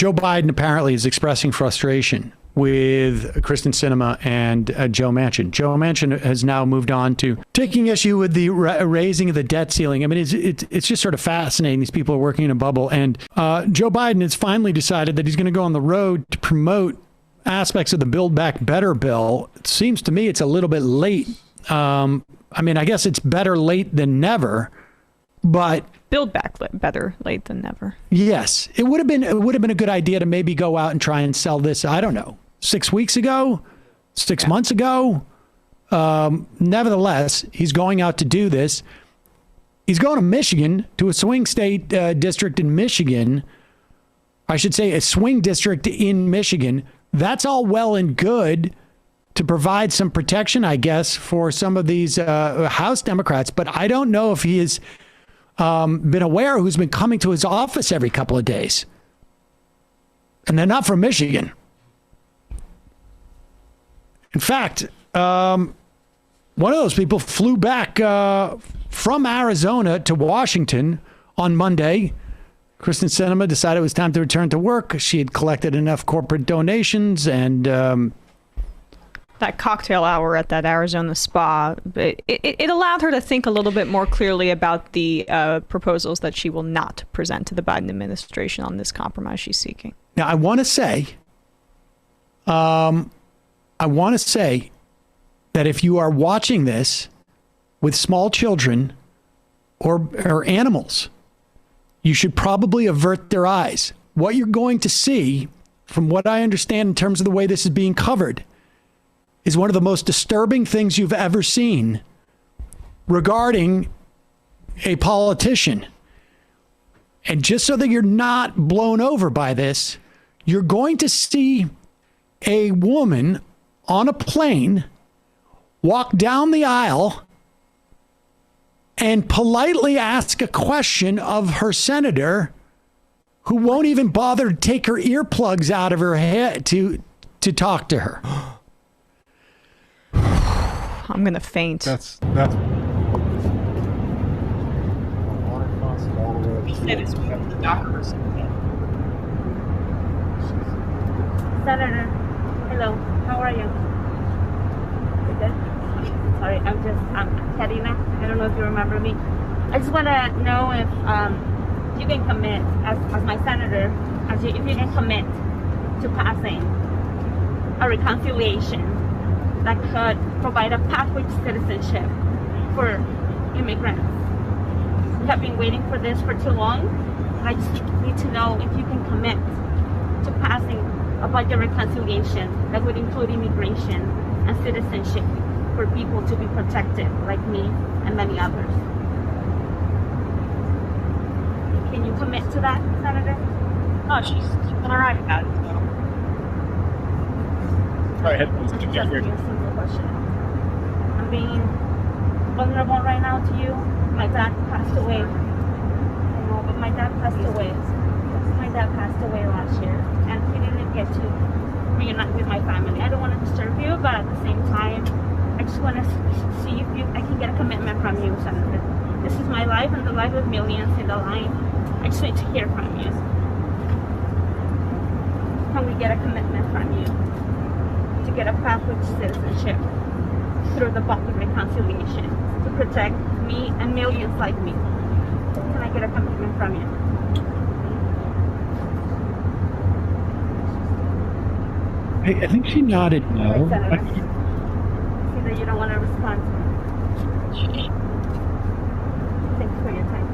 Joe Biden apparently is expressing frustration with Kyrsten Sinema and Joe Manchin. Joe Manchin has now moved on to taking issue with the raising of the debt ceiling. I mean, it's just sort of fascinating. These people are working in a bubble. And Joe Biden has finally decided that he's going to go on the road to promote aspects of the Build Back Better bill. It seems to me it's a little bit late. I mean, I guess it's better late than never, but Build Back Better late than never. Yes, it would have been a good idea to maybe go out and try and sell this. I don't know, 6 weeks ago, 6 months ago. Nevertheless, he's going out to do this. He's going to Michigan, to a swing state district in Michigan. I should say a swing district in Michigan. That's all well and good to provide some protection, I guess, for some of these House Democrats. But I don't know if he has been aware who's been coming to his office every couple of days. And they're not from Michigan. In fact, one of those people flew back from Arizona to Washington on Monday. Kyrsten Sinema decided it was time to return to work. She had collected enough corporate donations and that cocktail hour at that Arizona spa, it allowed her to think a little bit more clearly about the proposals that she will not present to the Biden administration on this compromise she's seeking. Now, I want to say that if you are watching this with small children or animals, you should probably avert their eyes. What you're going to see, from what I understand in terms of the way this is being covered, is one of the most disturbing things you've ever seen regarding a politician. And just so that you're not blown over by this, you're going to see a woman on a plane walk down the aisle and politely ask a question of her senator, who won't even bother to take her earplugs out of her head to talk to her. I'm gonna faint. That's. He said it's from the doctor. Senator, hello. How are you? You good? Sorry, I'm Karina. I don't know if you remember me. I just want to know if you can commit as my senator, if you can commit to passing a reconciliation that could provide a pathway to citizenship for immigrants. We have been waiting for this for too long. I just need to know if you can commit to passing a budget reconciliation that would include immigration and citizenship for people to be protected, like me and many others. Can you commit to that, Senator? Oh, she's been all right with that. Sorry, headphones. Just a simple question. I'm being vulnerable right now to you. My dad passed away. I know, but my dad passed away. My dad passed away last year, and we didn't get to reunite with my family. I don't want to disturb you, but at the same time, I just want to see if I can get a commitment from you, Senator. This is my life and the life of millions in the line. I just need to hear from you. Can we get a commitment from you to get a pathway to citizenship through the budget reconciliation to protect me and millions like me? Can I get a commitment from you? I think she nodded no. See that you don't want to respond. Thanks for your time.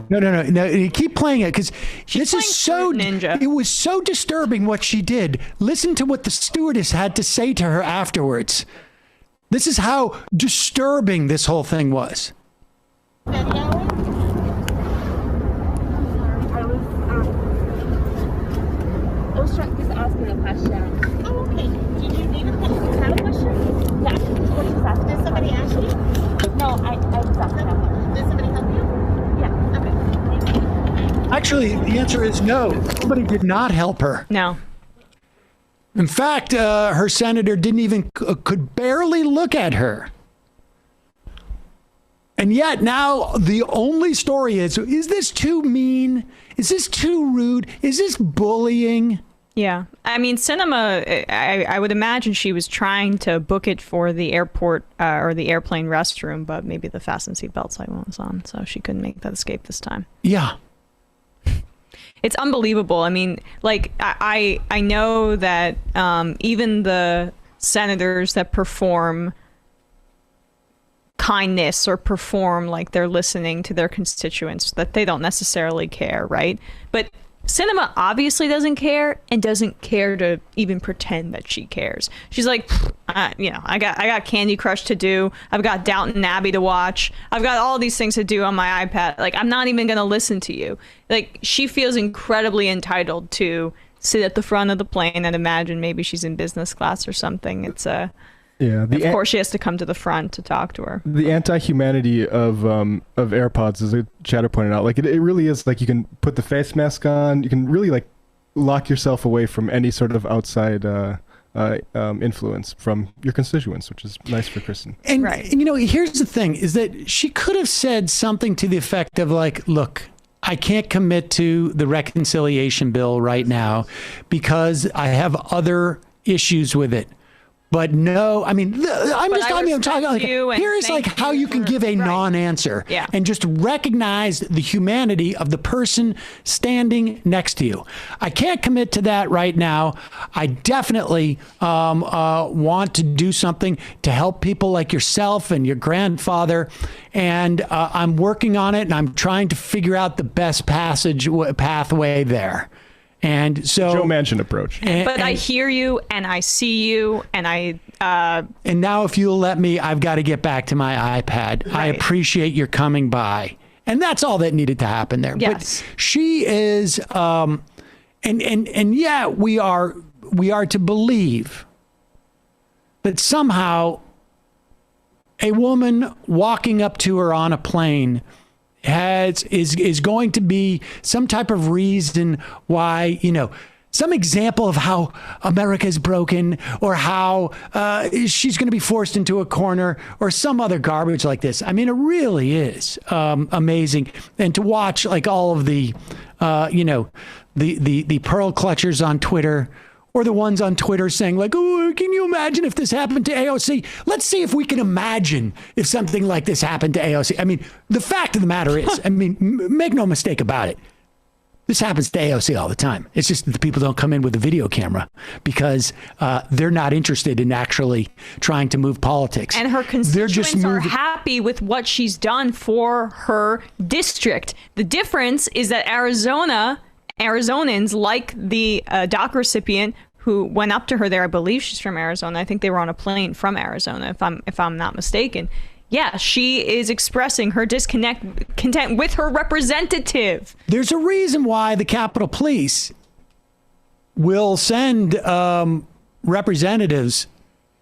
No. You keep playing it because this is so ninja. It was so disturbing what she did. Listen to what the stewardess had to say to her afterwards. This is how disturbing this whole thing was. I was just asking a question. Oh, okay. Did you even have a question? Yeah. What just asking? Did somebody ask you? No, I just asked them. Did somebody help you? Yeah. Okay. Actually, the answer is no. Somebody did not help her. No. In fact, her senator didn't even could barely look at her. And yet now the only story is this too mean? Is this too rude? Is this bullying? Yeah. I mean, Sinema, I would imagine she was trying to book it for the airport or the airplane restroom, but maybe the fasten seatbelt sign was on, so she couldn't make that escape this time. Yeah. It's unbelievable. I mean, like, I know that even the senators that perform kindness or perform like they're listening to their constituents, that they don't necessarily care, right? But Sinema obviously doesn't care and doesn't care to even pretend that she cares. She's like, I got Candy Crush to do. I've got Downton Abbey to watch. I've got all these things to do on my iPad. Like, I'm not even going to listen to you. Like, she feels incredibly entitled to sit at the front of the plane and imagine maybe she's in business class or something. It's of course she has to come to the front to talk to her. The anti-humanity of AirPods, as Chatter pointed out, like it really is like you can put the face mask on, you can really like lock yourself away from any sort of outside influence from your constituents, which is nice for Krysten. And, right. and here's the thing, is that she could have said something to the effect of like, look, I can't commit to the reconciliation bill right now because I have other issues with it. But no, I mean, I'm talking like, here's like how you can give a non-answer and just recognize the humanity of the person standing next to you. I can't commit to that right now. I definitely want to do something to help people like yourself and your grandfather. And I'm working on it and I'm trying to figure out the best pathway there. And so Joe Manchin approach. But I hear you and I see you and and now if you'll let me, I've got to get back to my iPad. Right. I appreciate your coming by. And that's all that needed to happen there. Yes. But she is and yeah, we are to believe that somehow a woman walking up to her on a plane is going to be some type of reason why, some example of how America is broken or how she's going to be forced into a corner or some other garbage like this. I mean, it really is amazing. And to watch like all of the, the pearl clutchers on Twitter, or the ones on Twitter saying like, oh, can you imagine if this happened to AOC? Let's see if we can imagine if something like this happened to AOC. I mean, the fact of the matter is, I mean, make no mistake about it. This happens to AOC all the time. It's just that the people don't come in with a video camera because they're not interested in actually trying to move politics. And her constituents are happy with what she's done for her district. The difference is that Arizonans, like the DACA recipient who went up to her there, I believe she's from Arizona. I think they were on a plane from Arizona, if I'm not mistaken. Yeah, she is expressing her content with her representative. There's a reason why the Capitol Police will send representatives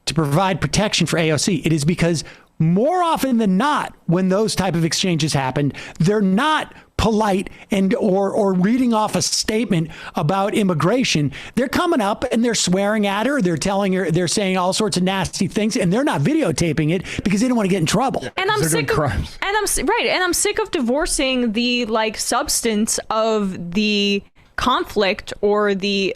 to provide protection for AOC. It is because more often than not, when those type of exchanges happen, they're not polite and or reading off a statement about immigration. They're coming up and they're swearing at her. They're telling her, they're saying all sorts of nasty things, and they're not videotaping it because they don't want to get in trouble. And I'm sick of I'm sick of divorcing the like substance of the conflict or the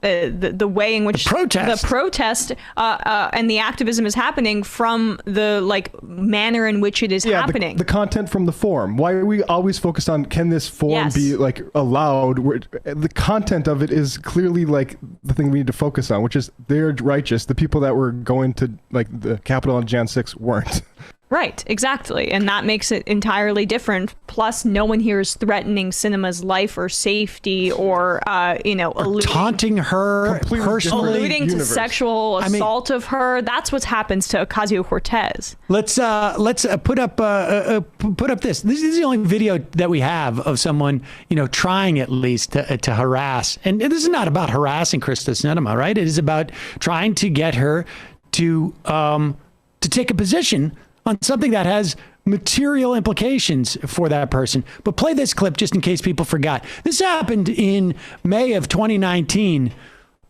way in which the protest and the activism is happening from the like manner in which it is happening. The content from the forum. Why are we always focused on can this forum be like allowed? The content of it is clearly like the thing we need to focus on, which is they're righteous. The people that were going to like the Capitol on Jan 6 weren't. Right, exactly. And that makes it entirely different. Plus, no one here is threatening Sinema's life or safety or taunting her personally. Alluding to sexual assault of her. That's what happens to Ocasio-Cortez. Let's put up this. This is the only video that we have of someone, trying at least to harass. And this is not about harassing Kyrsten Sinema, right? It is about trying to get her to take a position on something that has material implications for that person. But play this clip just in case people forgot. This happened in May of 2019.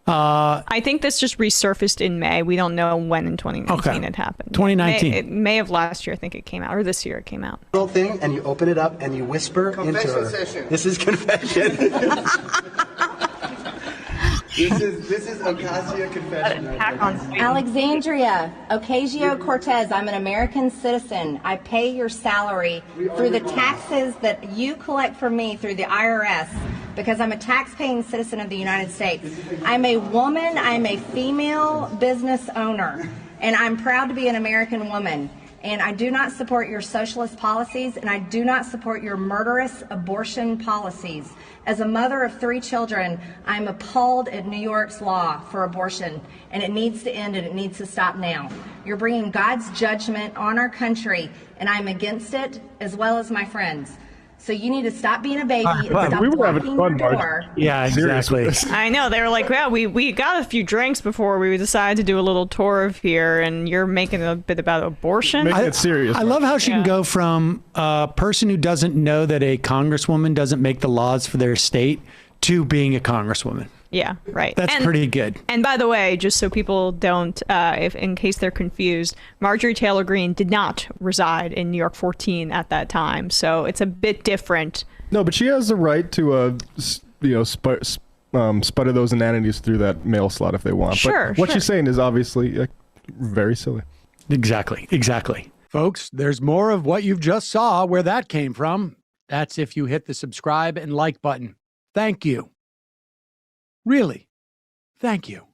I think this just resurfaced in May. We don't know when in 2019 it happened. 2019. May of last year, I think it came out, or this year it came out. Little thing, and you open it up and you whisper into her. Session. This is confession. This is Ocasio confession. Attack on Alexandria Ocasio-Cortez, I'm an American citizen. I pay your salary through the taxes that you collect from me through the IRS because I'm a tax-paying citizen of the United States. I'm a woman, I'm a female business owner, and I'm proud to be an American woman. And I do not support your socialist policies, and I do not support your murderous abortion policies. As a mother of 3 children, I'm appalled at New York's law for abortion, and it needs to end and it needs to stop now. You're bringing God's judgment on our country, and I'm against it, as well as my friends. So you need to stop being a baby and stop we were having blocking fun, your Marge. door. Yeah, exactly. I know. They were like, well, we got a few drinks before we decided to do a little tour of here, and you're making a bit about abortion. Making it serious. I love how she can Yeah. go from a person who doesn't know that a congresswoman doesn't make the laws for their state to being a congresswoman. Yeah, right. That's pretty good. And by the way, just so people don't, if in case they're confused, Marjorie Taylor Greene did not reside in New York 14 at that time, so it's a bit different. No, but she has the right to, sputter those inanities through that mail slot if they want. Sure, But what sure. she's saying is obviously very silly. Exactly. Folks, there's more of what you've just saw where that came from. That's if you hit the subscribe and like button. Thank you. Really, thank you.